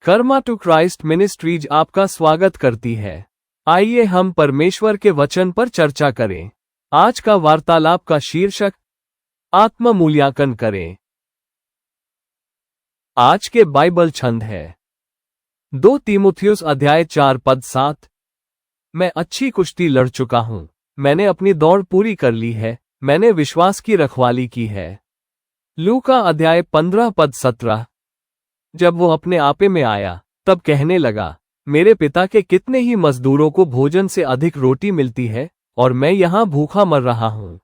Karma to Christ ministries आपका स्वागत करती है। आइए हम परमेश्वर के वचन पर चर्चा करें। आज का वार्तालाप का शीर्षक आत्म मूल्यांकन करें। आज के बाइबल छंद है 2 तीमुथियुस अध्याय 4-7। मैं अच्छी कुश्ती लड़ चुका हूं, मैंने अपनी दौड़ पूरी कर ली है, मैंने विश्वास की रखवाली की है। लूका अध्याय 15-17। जब वो अपने आपे में आया तब कहने लगा, मेरे पिता के कितने ही मजदूरों को भोजन से अधिक रोटी मिलती है और मैं यहां भूखा मर रहा हूं।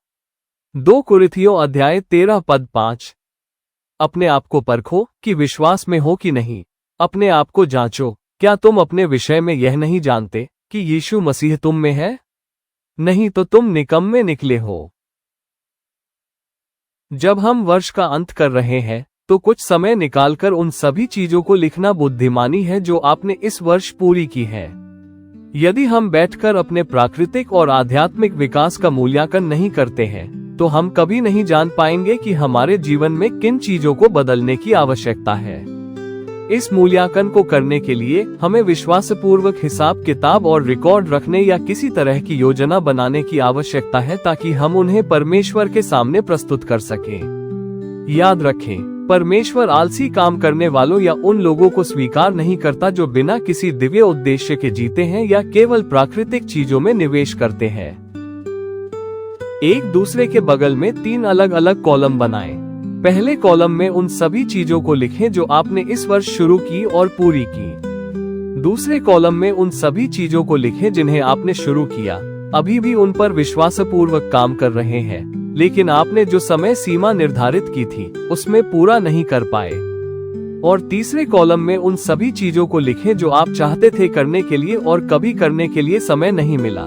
2 कुरिन्थियों अध्याय 13-5। अपने आप को परखो कि विश्वास में हो कि नहीं। अपने आप को जांचो, क्या तुम अपने विषय में यह नहीं जानते कि यीशु मसीह तुम में है? नहीं तो तुम निकम्मे निकले हो। जब हम वर्ष का अंत कर रहे हैं तो कुछ समय निकालकर उन सभी चीजों को लिखना बुद्धिमानी है जो आपने इस वर्ष पूरी की है। यदि हम बैठकर अपने प्राकृतिक और आध्यात्मिक विकास का मूल्यांकन नहीं करते हैं तो हम कभी नहीं जान पाएंगे कि हमारे जीवन में किन चीजों को बदलने की आवश्यकता है। इस मूल्यांकन को करने के लिए हमें विश्वासपूर्वक हिसाब किताब और रिकॉर्ड रखने या किसी तरह की योजना बनाने की आवश्यकता है ताकि हम उन्हें परमेश्वर के सामने प्रस्तुत कर सकें। याद रखें, परमेश्वर आलसी काम करने वालों या उन लोगों को स्वीकार नहीं करता जो बिना किसी दिव्य उद्देश्य के जीते हैं या केवल प्राकृतिक चीजों में निवेश करते हैं। एक दूसरे के बगल में 3 अलग अलग कॉलम बनाएं। पहले कॉलम में उन सभी चीजों को लिखें जो आपने इस वर्ष शुरू की और पूरी की। दूसरे कॉलम में उन सभी चीजों को लिखें जिन्हें आपने शुरू किया, अभी भी उन पर विश्वासपूर्वक काम कर रहे हैं, लेकिन आपने जो समय सीमा निर्धारित की थी उसमें पूरा नहीं कर पाए। और तीसरे कॉलम में उन सभी चीजों को लिखें जो आप चाहते थे करने के लिए और कभी करने के लिए समय नहीं मिला।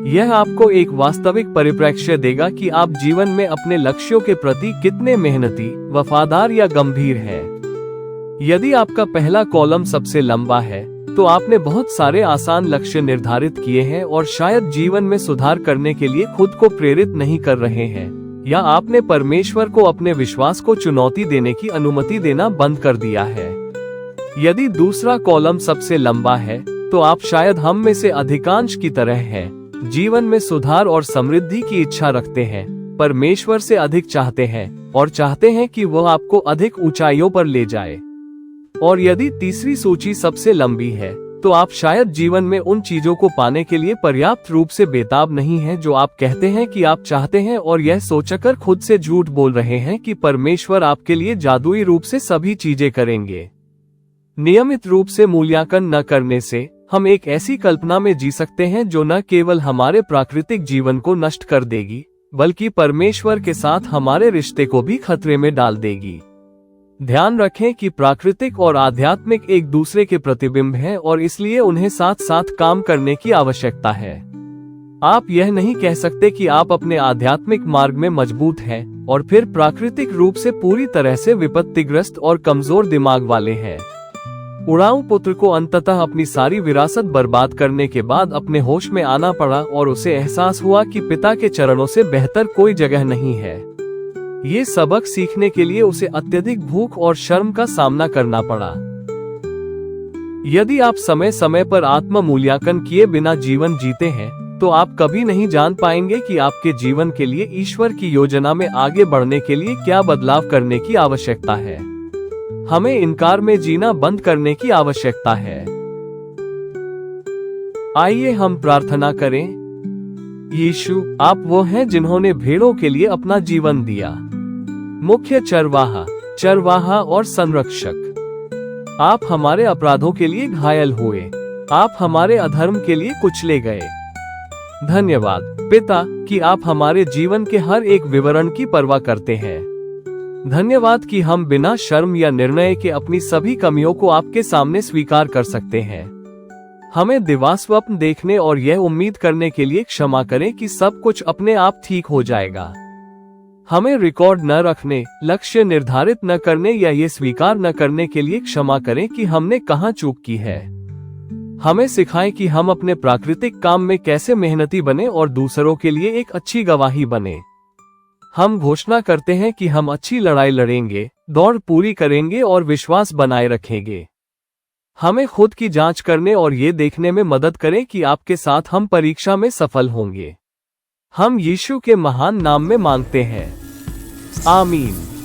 यह आपको एक वास्तविक परिप्रेक्ष्य देगा कि आप जीवन में अपने लक्ष्यों के प्रति कितने मेहनती, वफादार या गंभीर हैं। यदि आपका पहला कॉलम सबसे लंबा है तो आपने बहुत सारे आसान लक्ष्य निर्धारित किए हैं और शायद जीवन में सुधार करने के लिए खुद को प्रेरित नहीं कर रहे हैं, या आपने परमेश्वर को अपने विश्वास को चुनौती देने की अनुमति देना बंद कर दिया है। यदि दूसरा कॉलम सबसे लंबा है तो आप शायद हम में से अधिकांश की तरह हैं, जीवन में सुधार और समृद्धि की इच्छा रखते हैं, परमेश्वर से अधिक चाहते हैं और चाहते हैं कि वह आपको अधिक ऊंचाइयों पर ले जाए। और यदि तीसरी सूची सबसे लंबी है तो आप शायद जीवन में उन चीजों को पाने के लिए पर्याप्त रूप से बेताब नहीं हैं जो आप कहते हैं कि आप चाहते हैं, और यह सोचकर खुद से झूठ बोल रहे हैं कि परमेश्वर आपके लिए जादुई रूप से सभी चीजें करेंगे। नियमित रूप से मूल्यांकन न करने से हम एक ऐसी कल्पना में जी सकते हैं जो न केवल हमारे प्राकृतिक जीवन को नष्ट कर देगी बल्कि परमेश्वर के साथ हमारे रिश्ते को भी खतरे में डाल देगी। ध्यान रखें कि प्राकृतिक और आध्यात्मिक एक दूसरे के प्रतिबिंब हैं और इसलिए उन्हें साथ साथ काम करने की आवश्यकता है। आप यह नहीं कह सकते कि आप अपने आध्यात्मिक मार्ग में मजबूत हैं और फिर प्राकृतिक रूप से पूरी तरह से विपत्तिग्रस्त और कमजोर दिमाग वाले हैं। उड़ाऊ पुत्र को अंततः अपनी सारी विरासत बर्बाद करने के बाद अपने होश में आना पड़ा और उसे एहसास हुआ कि पिता के चरणों से बेहतर कोई जगह नहीं है। ये सबक सीखने के लिए उसे अत्यधिक भूख और शर्म का सामना करना पड़ा। यदि आप समय समय पर आत्म मूल्यांकन किए बिना जीवन जीते हैं तो आप कभी नहीं जान पाएंगे कि आपके जीवन के लिए ईश्वर की योजना में आगे बढ़ने के लिए क्या बदलाव करने की आवश्यकता है। हमें इनकार में जीना बंद करने की आवश्यकता है। आइए हम प्रार्थना करें। यीशु, आप वो हैं जिन्होंने भेड़ों के लिए अपना जीवन दिया, मुख्य चरवाहा और संरक्षक। आप हमारे अपराधों के लिए घायल हुए, आप हमारे अधर्म के लिए कुचले गए। धन्यवाद पिता कि आप हमारे जीवन के हर एक विवरण की परवाह करते हैं। धन्यवाद कि हम बिना शर्म या निर्णय के अपनी सभी कमियों को आपके सामने स्वीकार कर सकते हैं। हमें दिवास्वप्न देखने और यह उम्मीद करने के लिए क्षमा करें कि सब कुछ अपने आप ठीक हो जाएगा। हमें रिकॉर्ड न रखने, लक्ष्य निर्धारित न करने या ये स्वीकार न करने के लिए क्षमा करें कि हमने कहां चूक की है। हमें सिखाएं कि हम अपने प्राकृतिक काम में कैसे मेहनती बने और दूसरों के लिए एक अच्छी गवाही बने। हम घोषणा करते हैं कि हम अच्छी लड़ाई लड़ेंगे, दौड़ पूरी करेंगे और विश्वास बनाए रखेंगे। हमें खुद की जांच करने और ये देखने में मदद करें कि आपके साथ हम परीक्षा में सफल होंगे। हम यीशु के महान नाम में मांगते हैं, आमीन।